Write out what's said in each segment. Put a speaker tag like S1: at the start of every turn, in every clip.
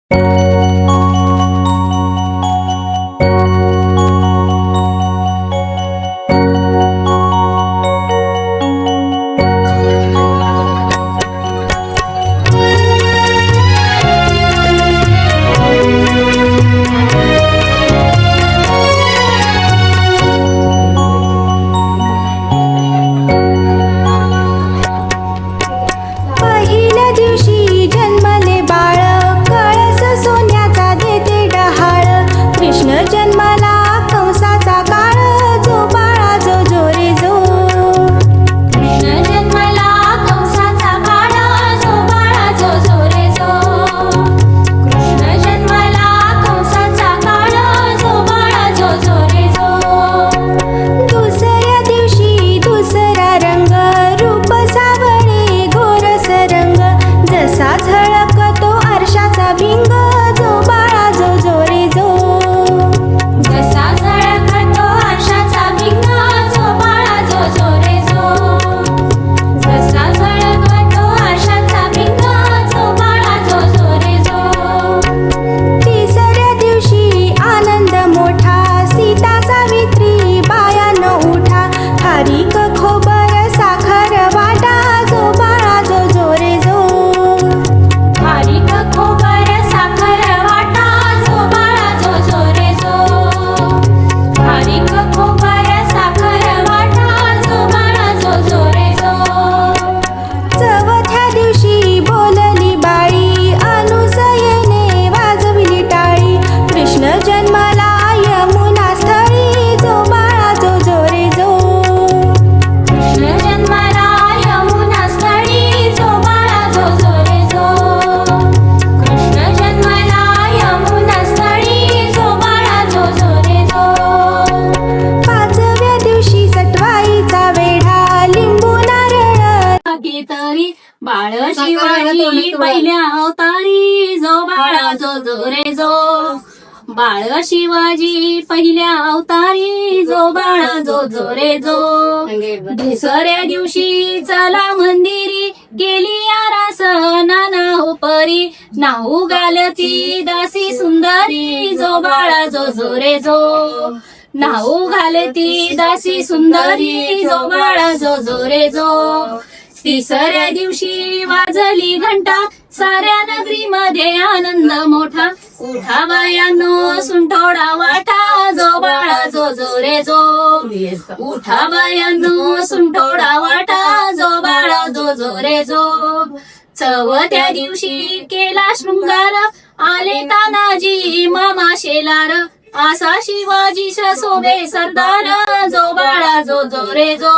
S1: पहिल्या दिवशी जन्मले बाळ, कळस सोन्याचा देते डहाळ. कृष्ण जन्माला कंसाचा काळ, जो बाळा जो जो रे जो. कृष्ण जन्माला कंसाचा काळ, जो बाळा जो जो रे जो. कृष्ण जन्माला कंसाचा काळ, जो बाळा जो जो रे जो. दुसऱ्या दिवशी दुसरा रंग, रूप सावळे गोरस रंग. जसा झळकतो आरशाचा भिंग, जो बाळा जो जो रे जो. जसा झळकतो आरशाचा भिंग, जो बाळा जो जो रे जो. जसा झळकतो आरशाचा भिंग, जो बाळा जो जो रे जो. तिसऱ्या दिवशी आनंद मोठा, सीता सावित्री बायानो उठा. खारीक खोबर साखर वाटा, जो बाळा जो जो रे जो. खारीक खोबर साखर वाटा, जो बाळा जो जो रे जो. खारीक खोबर साखर वाटा, जो बाळा जो जो रे जो. चौथ्या दिवशी बोलली बाळी, अनुसयेने वाजविली टाळी. कृष्ण जन्माला यमुना स्थळी, जो बाळा जो जो रे जो. कृष्ण जन्माला यमुना स्थळी, जो बाळा जो जो रे जो. कृष्ण जन्माला यमुना स्थळी, जो बाळा जो जो रे जो. पाचव्या दिवशी सटवाईचा वेढा, लिंबू नारळ
S2: तरी बाळ शिवाजी पहिल्या अवतारी, जो बाळा जो जो रे जो. बाळ शिवाजी पहिल्या अवतारी, जो बाळा जो जो रे जो. दुसऱ्या दिवशी चला मंदिरी, गेली आरास नाना हो परी. नाऊ घालती दासी सुंदरी, जो बाळा जो जो रे जो. नाऊ घालती दासी सुंदरी, जो बाळा जो जो रे जो. तिसऱ्या दिवशी वाजली घंटा, साऱ्या नगरीमध्ये आनंद मोठा. उठा बायानो सुंठोडा वाटा, जो बाळा जो जो रे जो. उठा बायानो सुंठोडा वाटा, जो बाळा जो जो रे जो. चौथ्या दिवशी केला शृंगार, आले तानाजी मामा शेलार. असा शिवाजी शोभे सरदार, जो बाळा जो जो रे जो.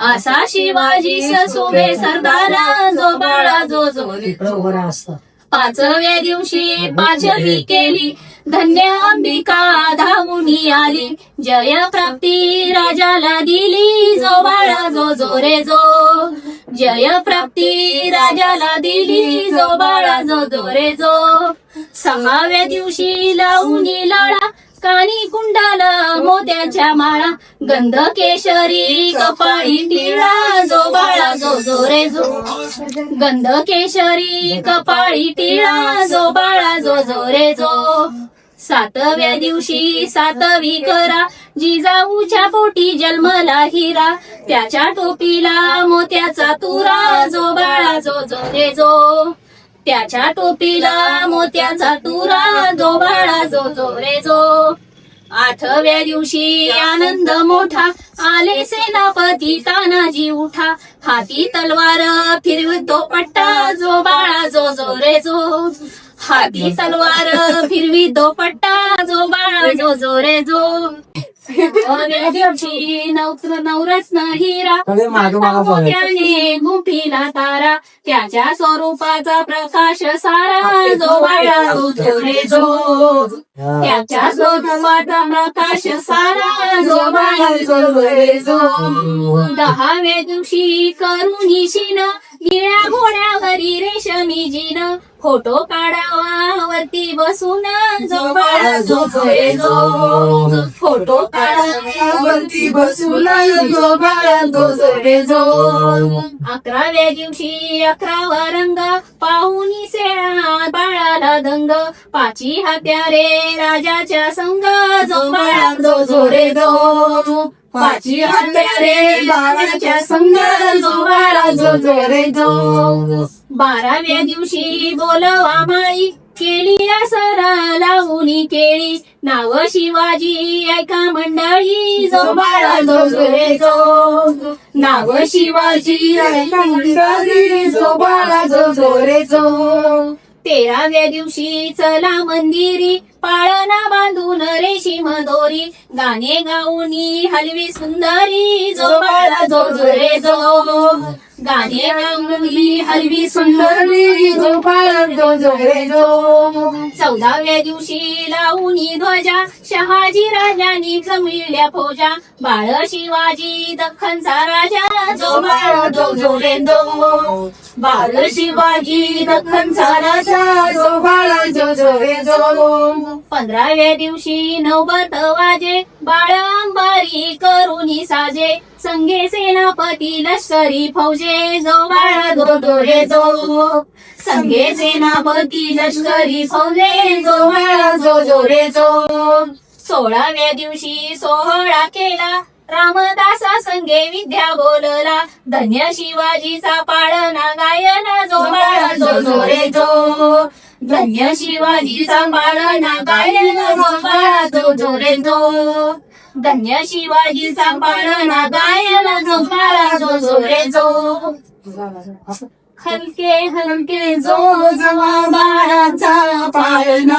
S2: असा शिवाजी शोभे सरदार, जो बाळा जो जो रे जो. पाचव्या दिवशी पाचवी केली, धन्य अंबिका धावूनी आली. जय प्राप्ती राजाला दिली, जो बाळा जो जो रे जो. जय प्राप्ती राजाला दिली, जो बाळा जो जो रे जो. सहाव्या दिवशी लावूनी लाळा, कानी कुंडाल मोत्याच्या माळा. गंध केशरी कपाळी टिळा, जो बाळा जो जो रे जो. गंध केशरी कपाळी टिळा, जो बाळा जो जो रे जो. सातव्या दिवशी सातवी करा, जिजाऊच्या पोटी जन्मला हिरा. त्याच्या टोपीला मोत्याचा तुरा, जो बाळा जो जो रे जो. त्याच्या टोपीला मोत्याचा तुरा, जो बाळा जो जो रे जो. आठव्या दिवशी आनंद मोठा, आले सेनापती तानाजी उठा. हाती तलवार फिरवितो पट्टा, जो बाळा जो जो रे जो. हाती तलवार फिरवितो पट्टा, जो बाळा जो जो रे जो. नवव्या दिवशी नवरत्न हिरा, मोत्याने गुंफिला तारा. त्याच्या स्वरूपाचा प्रकाश सारा, जो बाळा जो जो रे जो. त्याच्या स्वरूपाचा प्रकाश सारा, जो बाळा जो जो रे जो. दहाव्या दिवशी करुणी शिन, निळ्या घोड्यावरी रेशमी जीन फोटो काढावा वरती बसून जो बाळा जो रे जो फोटो काढावा
S3: वरती बसून जो बाळा जो रे जो
S2: 11व्या दिवशी 11वा रंग पाहुणी सेळा बाळाला दंग पाची हात्यारे राजाच्या संग जो बाळा जो रे जो
S3: पाची हत्यारे बाळाच्या संग जो बाळा जो रे जो
S2: 12व्या दिवशी बोलवा माळी केली असर लावूनी केळी नाव शिवाजी ऐका मंडळी जो बाळा जो रे जो
S3: नाव शिवाजी ऐका मंडळी जो बाळा जो रे जो
S2: 13व्या दिवशी चला मंदिरी पाळणा बांधून रेशीम दोरी गाणे गाऊनी हलवी सुंदरी जो बाळा जो रे जो गाणे गाऊनी हलवी सुंदरी
S3: जो बाळा जो रे जो
S2: 14व्या दिवशी लावूनी ध्वजा शहाजी राजांनी जमविल्या फौजा बाळ शिवाजी दख्खनचा राजा जो बाळा जो रे जो बाळ शिवाजी दख्खनचा राजा
S3: जो बाळा जो रे जो
S2: 15व्या दिवशी नौबत वाजे बाळ अंबारी करुनी साजे संगे सेनापती लष्करी फौजे जो बाळा जो रे जो संगे सेनापती लष्करी फौजे जो बाळा जो रे जो 16व्या दिवशी सोहळा केला रामदासा संगे विद्या बोलला धन्य शिवाजीचा पाळणा गायना जो बाळा जो रे जो धन्य शिवाजीचा पाळणा गायना जो बाळा जो रे जो धन्य शिवाजीचा पाळणा गायना जो बाळा जो रे जो हलके हलके जो जवा बाळाचा पाळणा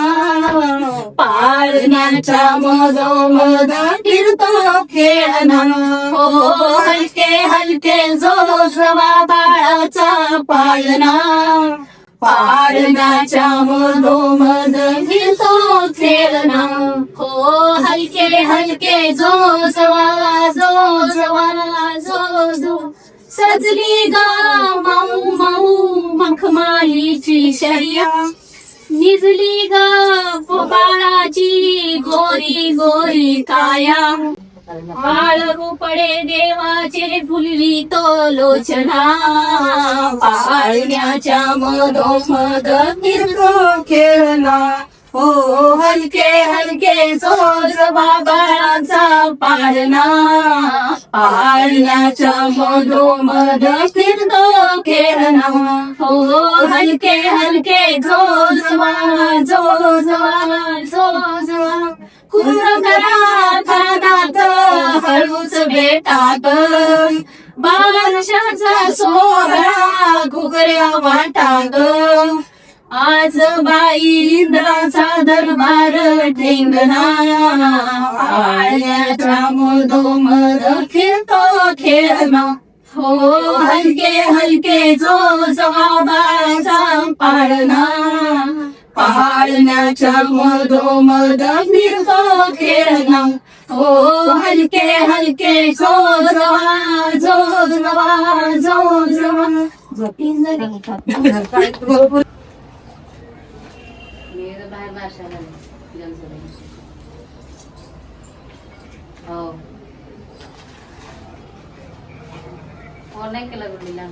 S3: पाळण्याच्या मधोमध फिरतो खेळणा
S2: हो हलके हलके जो जवा बाळाचा
S3: पाळणा पाळण्याच्या मधोमध फिरतो खेळणा
S2: हो हलके हलके जो जो सजली गा माऊ माऊ मखमालीची शर्या निजली ग बाळाची गोरी गोरी काया बाळ रुपडे देवाचे फुलवी तो लोचना
S3: पाळण्याच्या मधोमध फिरतो खेळणा हो हलके हलके जोज बाळाचा पाळणा पाळण्याच्या मधोमध फिरतो खेळणा
S2: हो हलके हलके जोज
S3: कुरकरात हळूच बेटात बालशाचा सोहळा घुगऱ्या वाटात आज बाई इंद्राचा दरबार ठेंगणा पाळण्याच्या मधोमध फिरतो खेळणा हो हलके हलके जो बाळाचा पाळणा पाळण्याच्या मधोमध फिरतो खेळणा हो हलके हलके जो
S4: बाहेर नाश्ता हो फोन नाही केला गुडीला